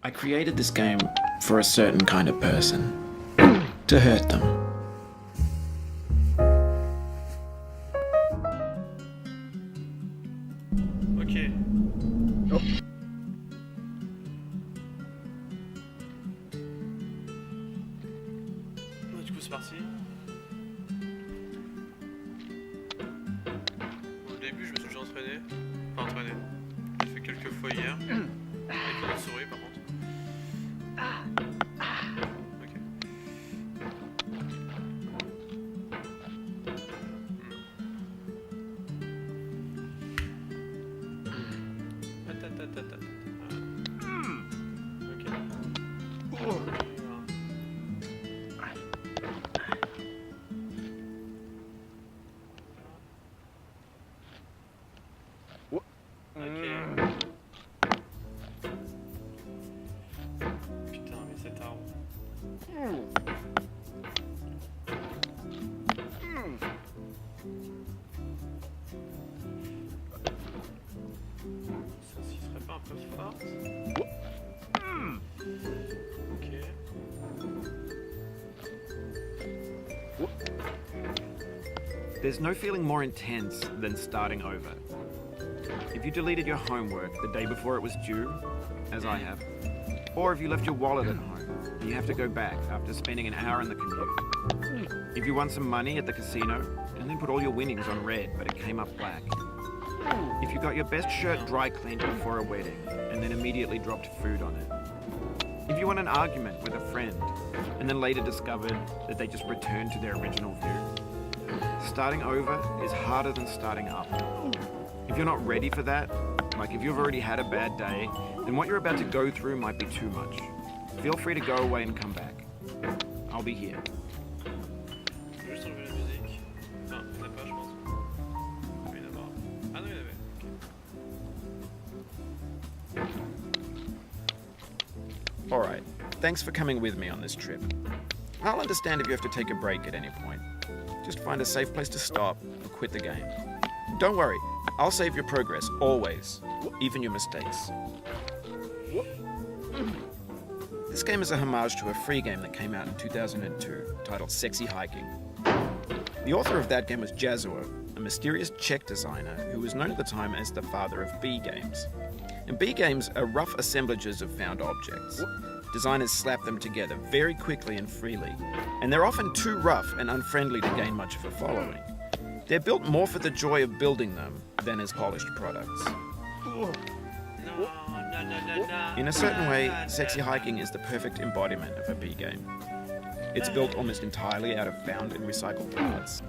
I created this game for a certain kind of person. To hurt them. Ok. Oh. Du coup c'est parti. Au début je me suis déjà entraîné. Enfin entraîné. J'ai fait quelques fois hier. Avec une autre souris par contre. Ok. Putain, mais cet arbre. Ça s'y serait pas un peu fort? Ok. There's no feeling more intense than starting over. If you deleted your homework the day before it was due, as I have, or if you left your wallet at home and you have to go back after spending an hour in the commute. If you won some money at the casino and then put all your winnings on red but it came up black. If you got your best shirt dry cleaned before a wedding and then immediately dropped food on it. If you won an argument with a friend and then later discovered that they just returned to their original view. Starting over is harder than starting up. If you're not ready for that, like if you've already had a bad day, then what you're about to go through might be too much. Feel free to go away and come back. I'll be here. Je vais juste enlever la musique. Enfin, il n'y en a pas, je pense. Oui, il y en a pas. Ah non, il y en avait. Ok. Alright, thanks for coming with me on this trip. I'll understand if you have to take a break at any point. Just find a safe place to stop or quit the game. Don't worry, I'll save your progress, always, even your mistakes. This game is a homage to a free game that came out in 2002, titled Sexy Hiking. The author of that game was Jazuo, a mysterious Czech designer who was known at the time as the father of B games. And B games are rough assemblages of found objects. Designers slap them together very quickly and freely, and they're often too rough and unfriendly to gain much of a following. They're built more for the joy of building them than as polished products. In a certain way, Sexy Hiking is the perfect embodiment of a B game. It's built almost entirely out of found and recycled parts.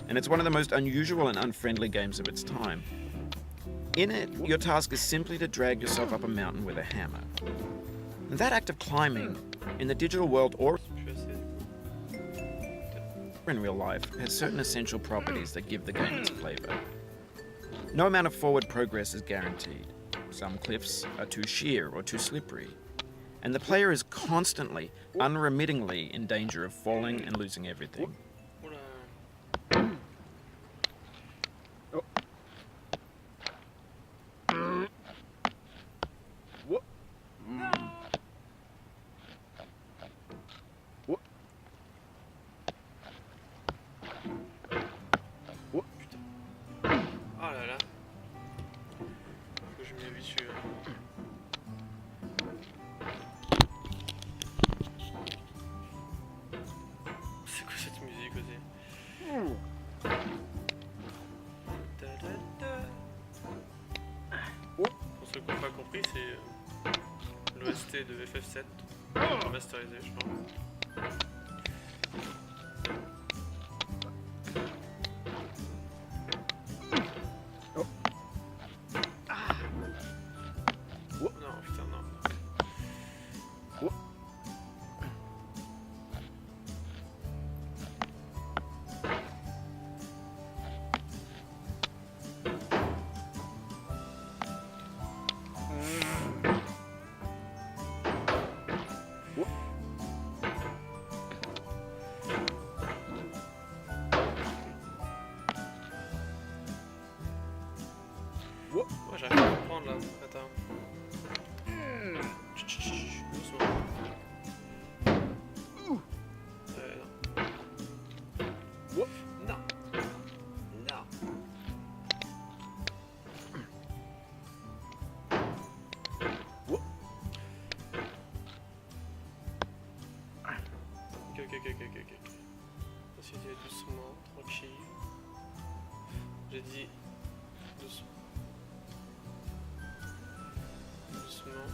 And it's one of the most unusual and unfriendly games of its time. In it, your task is simply to drag yourself up a mountain with a hammer. And that act of climbing, in the digital world or in real life, has certain essential properties that give the game its flavor. No amount of forward progress is guaranteed. Some cliffs are too sheer or too slippery. And the player is constantly, unremittingly in danger of falling and losing everything. Oh là là. Faut que je m'y habitue. C'est quoi cette musique aussi? Pour ceux qui n'ont pas compris, c'est l'OST de FF7 remasterisé, je pense. Non, putain, non. ok. Ensuite, il y a doucement, tranquille. J'ai dit doucement. Doucement.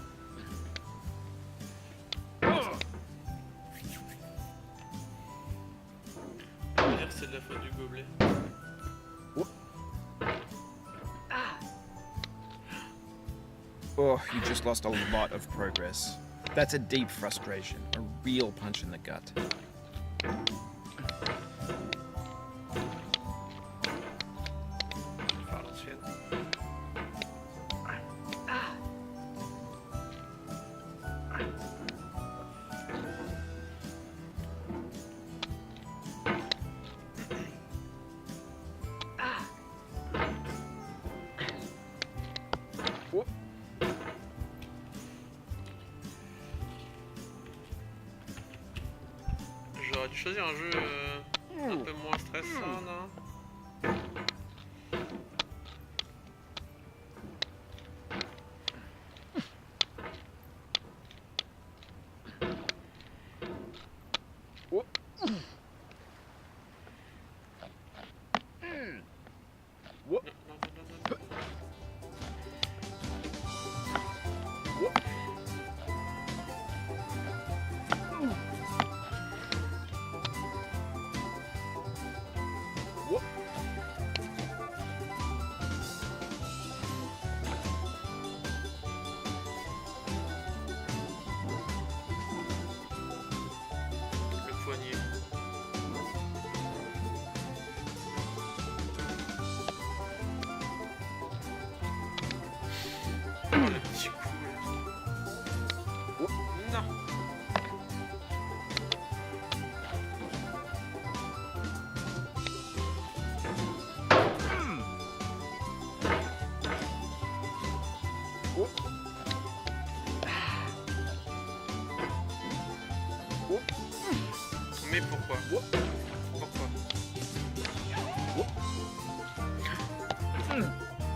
On va dire que c'est de la faute du gobelet. Oh, you just lost a lot of progress. That's a deep frustration, a real punch in the gut. Faire l'ancienne. J'aurais dû choisir un jeu un peu moins stressant, non? Non, non, non, non, non. Le poignet. Oh, le petit coup. Non. Mais pourquoi? Pourquoi?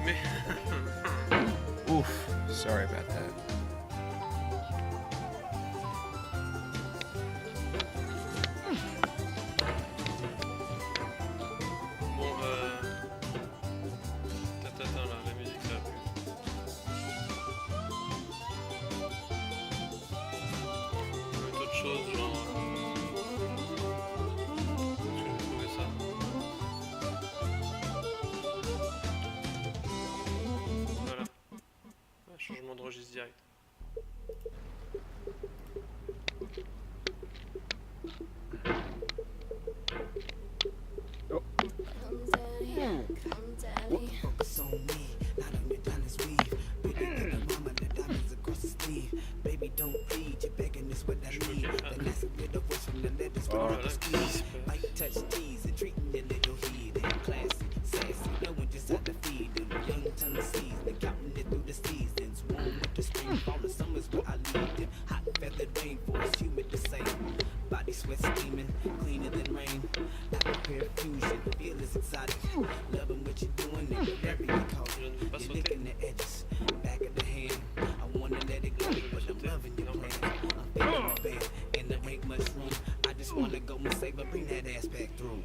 Mais... Oof, sorry about that. Bon, Attends, là, la musique, ça va plus. On va mettre autre chose, genre... Où est-ce que j'ai trouvé ça? Voilà. Un changement de registre direct. Focus on me, not on your diamonds weave. Pretty little mama, the diamonds across the sleeve. Baby, don't plead, you're begging is what I need. The last bit of voice from the letters Oh from là the là, qu'est-ce qui se squeeze. passe? Light touch tease and treating your little heat and classy, sassy. No one just out to feed them. Young tongue seasoning, counting it through the seasons. Warm with the spring, fall, the summer's where I lead them. Hot feathered rainforest, humid the same. Body sweat steaming, cleaner than rain. Atmosphere fusion, feel is exotic. Loving what you're doing, and whatever you call Je it. ne veux pas You're sauter. licking the edges, back of the hand. I wanna let it go, but I'm loving your plan. I'm feeling the bad, and there ain't much room. I just wanna go and save her, bring that ass back through.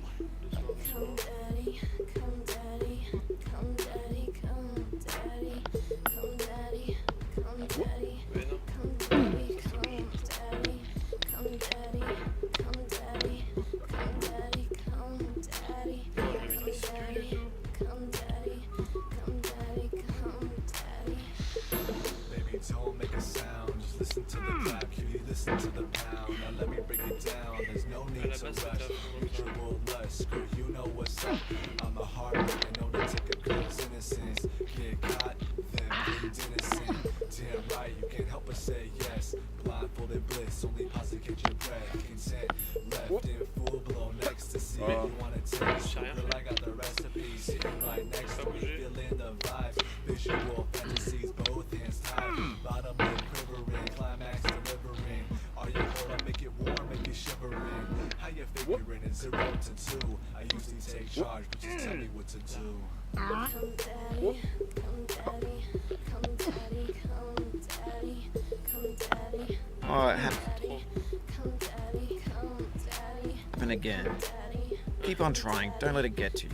Doucement, mais non. Oh, je maîtrise plus du tout. Baby, don't make a sound. Just listen to the clap, cutie, listen to the pound. Now let me break it down. There's no À need la to base, rush. c'était Mutual lust, girl, you know what's up. I'm a heart, I know to take a girl's innocence. Get caught, then deemed innocent. Damn right, you can't help but say yes. Blindfolded bliss, only pause to catch your breath. Consent, left in full blown ecstasy. You wanna taste? J'ai rien Girl, fait. I got the recipe sitting right next Pas to me, bougé. feeling the vibes. Visual fantasies, both hands tied. Bottom lip quivering, climax delivering. Are you cold? I make it warm, make you shivering. How you figuring? It's 0 to 2. I usually take charge, but just tell me what to do. Oh, it happened. Trop. happen again. Keep on trying, don't let it get to you.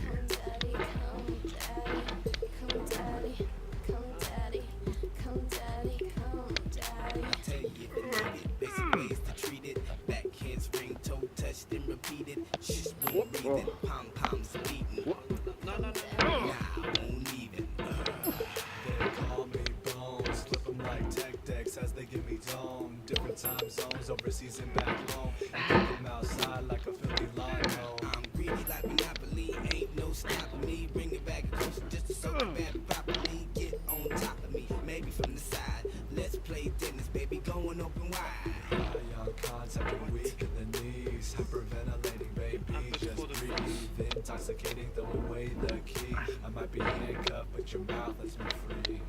Basic ways to treat it. Backhands, ring, toe touched and repeated. Shh, boom, breathing. Pom poms beating. Non, non, non. Nah, won't even. They call me Bones, flip 'em like tech decks as they give me dome. Different time zones, overseas and back home. And kick 'em outside like a filthy lino. I'm greedy like Monopoly, ain't no stopping me. Bring it back closer just to soak it back properly. Get on top of me, maybe from the side. Let's play tennis, baby, going open wide. High on contact and weak in the knees. Hyperventilating, baby, just breathe. Intoxicating, throw away the key. I might be handcuffed, but your mouth lets me free.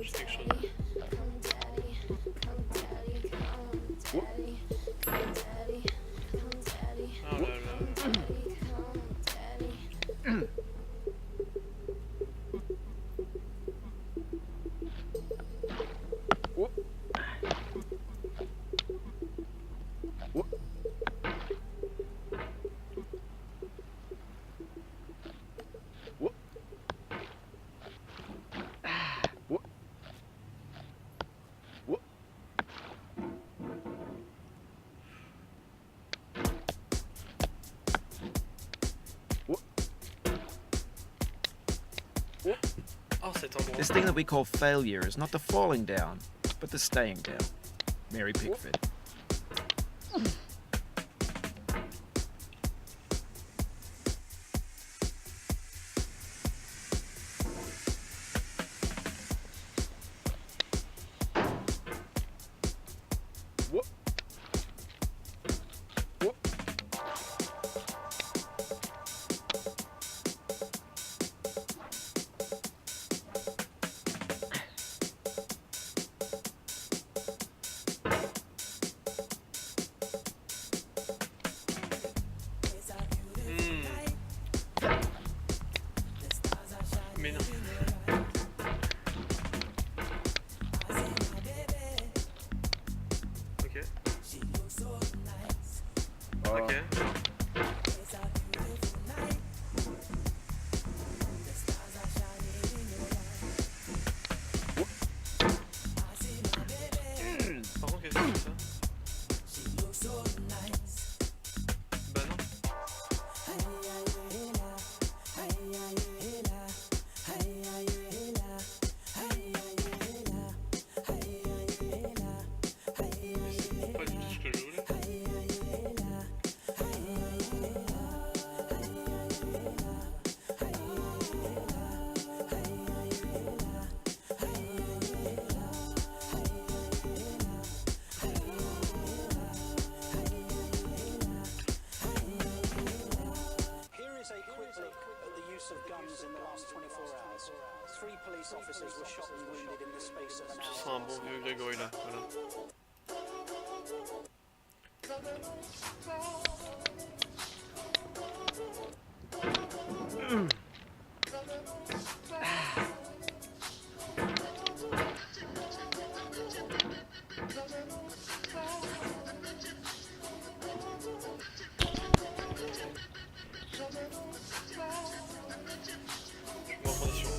J'ai quelque chose. Oh là là. Oh, cet endroit. This thing that we call failure is not the falling down, but the staying down. Mary Pickford. Mais non. Ok. Ok. Par contre, qu'est-ce que c'est ça? Bah non. Pas du tout ce que je voulais. Here is a quick look at the use of guns in the last 24 hours. 3 police officers were shot and wounded in the space of an Ce hour. sera un bon vieux Grégory là. Voilà. Bon, en condition.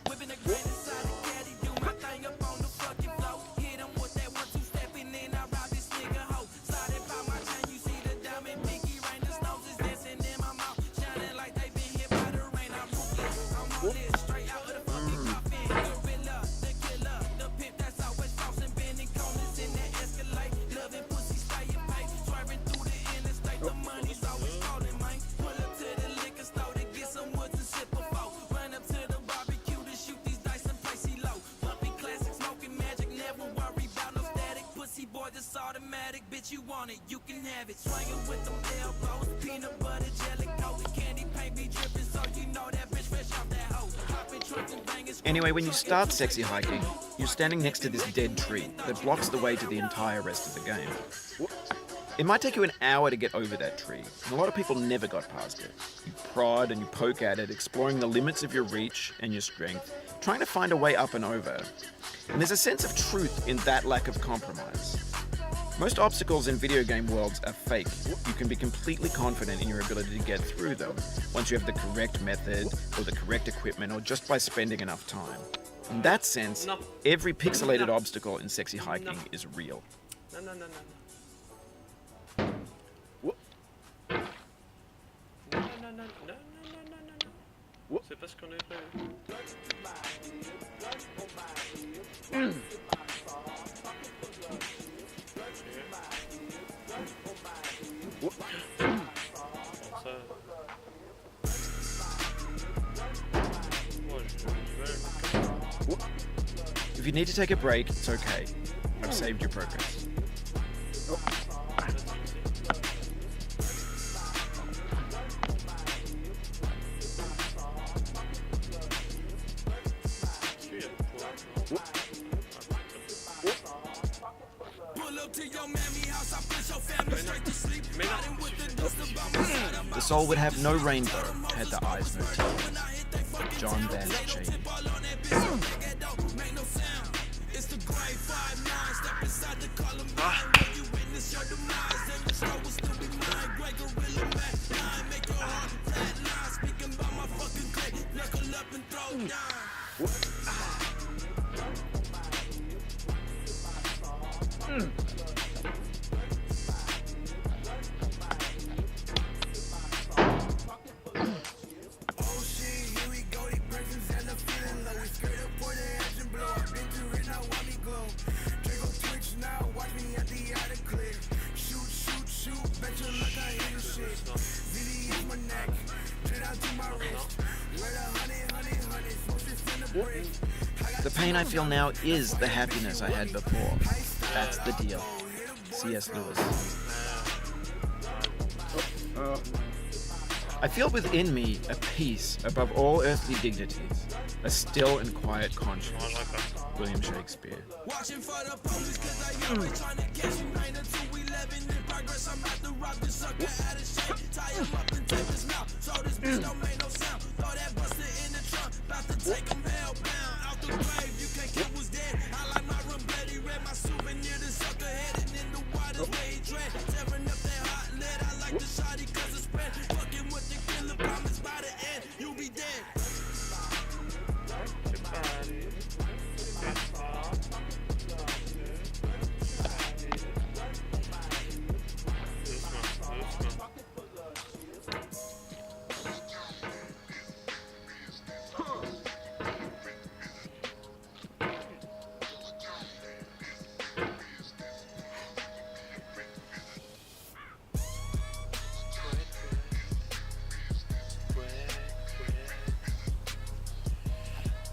Whipping the granite side of caddy, do my thing up on the fucking floor. Hit him with that 1-2 stepping in, I rob this nigga hoe. Sliding by my chain, you see the diamond pinky ring, the stones is dancing in my mouth, shining like they been hit by the rain. I'm ruthless, I'm on this, straight out of the fucking coffin. Gorilla, the killer, the pimp that's always crossing, bending corners in that Escalade. Loving pussy, staying paid, swerving through the interstate. The money's always calling, man. Pull up to the liquor store to get some woods and sip a foe. Run up to the barbecue to shoot these dice and play CeeLo. Bumping classic, smoking magic, never worry about no static. Pussy boy, this automatic, bitch, you want it, you can have it. Swinging with them elbows, peanut butter jelly coat, candy paint be dripping, so you know that bitch fresh off that hoe. Popping trunks and banging. Anyway, when you start sexy hiking, you're standing next to this dead tree that blocks the way to the entire rest of the game. It might take you an hour to get over that tree, and a lot of people never got past it. You prod and you poke at it, exploring the limits of your reach and your strength, trying to find a way up and over. And there's a sense of truth in that lack of compromise. Most obstacles in video game worlds are fake. You can be completely confident in your ability to get through them once you have the correct method or the correct equipment or just by spending enough time. In that sense, every pixelated obstacle in Sexy Hiking is real. Non, non, non, non, non. Non, non, non, non, non, non, non, non, non. C'est pas ce qu'on avait prévu. If you need to take a break, it's okay. I've saved your progress. The soul would have no rainbow had the eyes no tears. John Van Shady. The pain I feel now is the happiness I had before. That's the deal. C.S. Lewis. I feel within me a peace above all earthly dignities, a still and quiet conscience. William Shakespeare.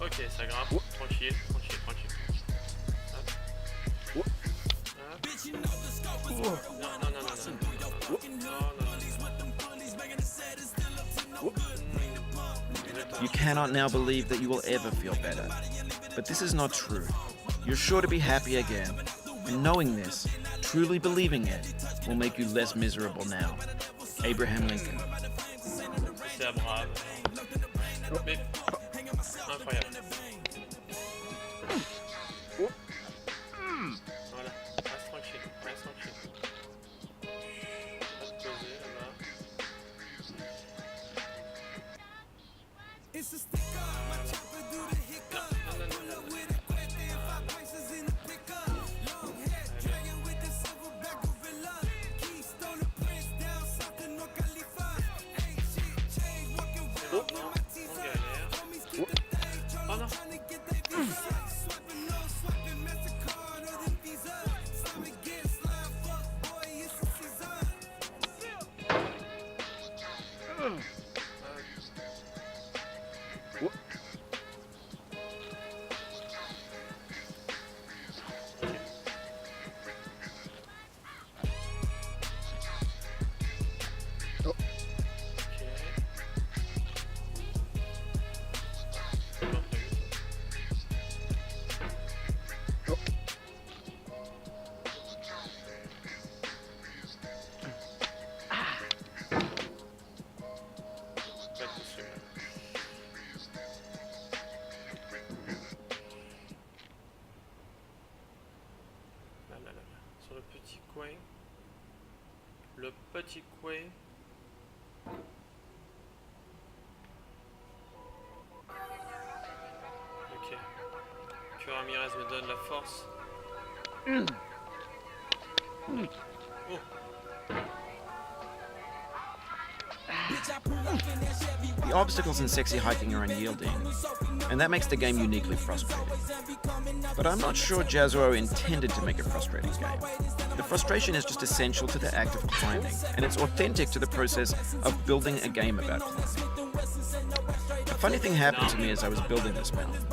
Ok, ça grimpe, tranquille, tranquille, tranquille. Hop. Hop. Non, non, non, non, non, non. You cannot now believe that you will ever feel better. But this is not true. You're sure to be happy again. And knowing this, truly believing it, will make you less miserable now. Abraham Lincoln. C'est brave. Mais incroyable. Voilà, reste tranquille, reste tranquille. Reste posé là-bas. Oh non. Ramirez me donne la force. Oh. The obstacles in sexy hiking are unyielding, and that makes the game uniquely frustrating. But I'm not sure Jazzuo intended to make a frustrating game. The frustration is just essential to the act of climbing, and it's authentic to the process of building a game about climbing. A funny thing happened to me as I was building this mountain.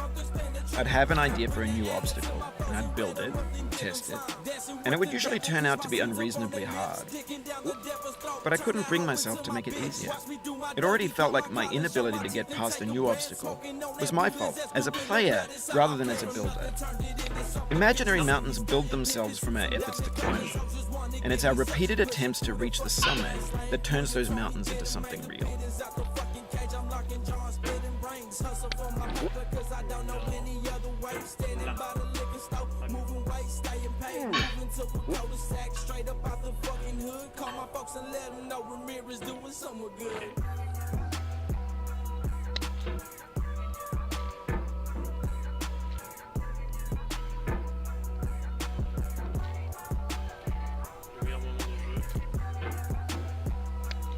I'd have an idea for a new obstacle, and I'd build it, test it, and it would usually turn out to be unreasonably hard. But I couldn't bring myself to make it easier. It already felt like my inability to get past a new obstacle was my fault as a player rather than as a builder. Imaginary mountains build themselves from our efforts to climb them, and it's our repeated attempts to reach the summit that turns those mountains into something real.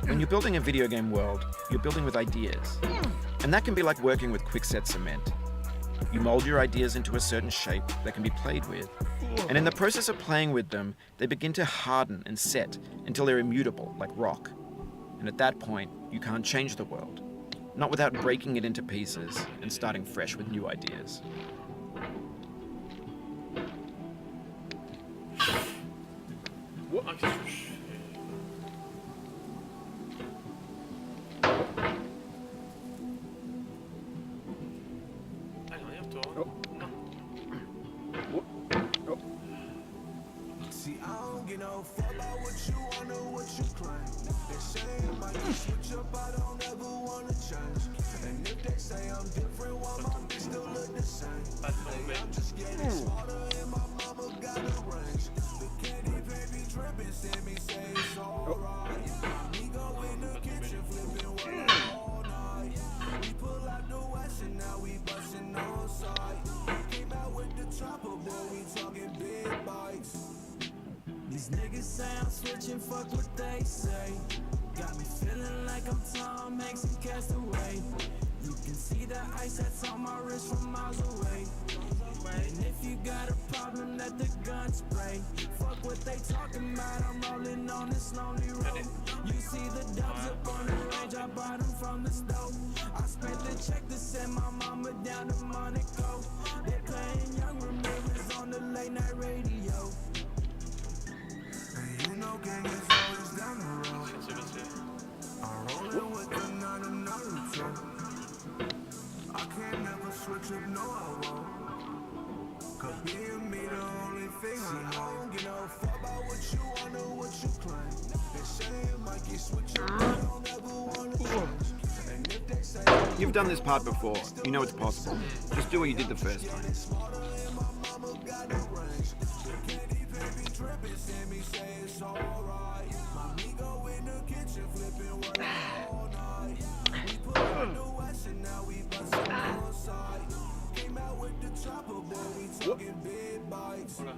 When you're building a video game world, you're building with ideas. And that can be like working with quickset cement. You mold your ideas into a certain shape that can be played with. And in the process of playing with them, they begin to harden and set until they're immutable, like rock. And at that point, you can't change the world. Not without breaking it into pieces and starting fresh with new ideas. Ah, qu'est-ce que je fais? Ah, il y a rien, toi. Non. See, I don't get no fuck about what you want or what you claim. They say it might switch up, I don't ever wanna change. And if they say I'm different, why my bitch still look the same? Hey, I'm just getting smarter and my mama got a range. The candy baby dripping, send me say it's alright. We go in the kitchen flipping work all night. We pull out the west and now we bustin' on sight. Came out with the chopper, boy, we talking big bikes. These niggas say I'm switching, fuck what they say. Got me feeling like I'm Tom Hanks and Castaway. You can see the ice that's on my wrist from miles away. And if you got a problem, let the gun spray. Fuck what they talking about, I'm rolling on this lonely road. You see the dubs up on the range, I bought them from the stove. I spent the check to send my mama down to Monaco. They're playing Young Ramirez on the late night radio. And you know gang is always down the road. I'm rolling with the 9 and Naruto. I can't never switch up, no I won't. Cause being me the only thing I know. I don't give no fuck about what you want or what you claim. They say it might get switched up, I don't ever wanna change. And if they say You've done this part before. You know it's possible. Just do what you did the first time. smarter and my mama got a range. The candy baby dripping, send me say it's alright. Mommy go in the kitchen flipping work all night. We put on the west and now we bustin' on sight. Came out with the chopper, boy, we talking big bikes. Voilà.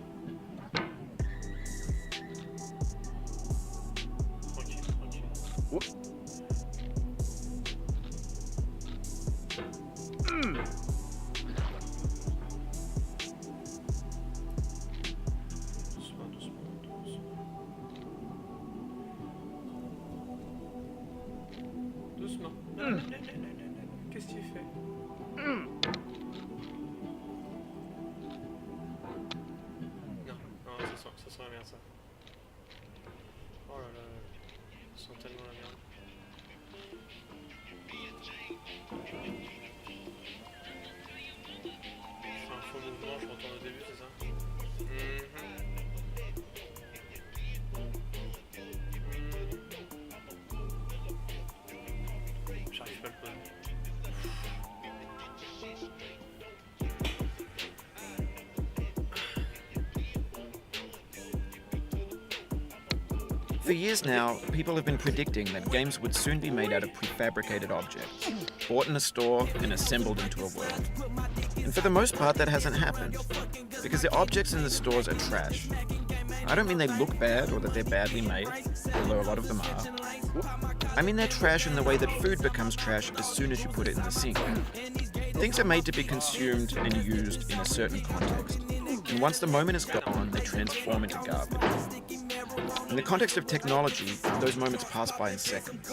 Tranquille, tranquille. Doucement, doucement, doucement. Doucement. Non, non, non, non, non, non. Qu'est-ce que tu fais? Non, ça sent la merde ça. Oh là là, ça sent tellement la merde. Je fais un faux mouvement, je retourne au début, c'est ça? J'arrive pas à le poser. For years now, people have been predicting that games would soon be made out of prefabricated objects, bought in a store and assembled into a world. And for the most part, that hasn't happened. Because the objects in the stores are trash. I don't mean they look bad or that they're badly made, although a lot of them are. I mean they're trash in the way that food becomes trash as soon as you put it in the sink. Things are made to be consumed and used in a certain context. And once the moment is gone, they transform into garbage. In the context of technology, those moments pass by in seconds.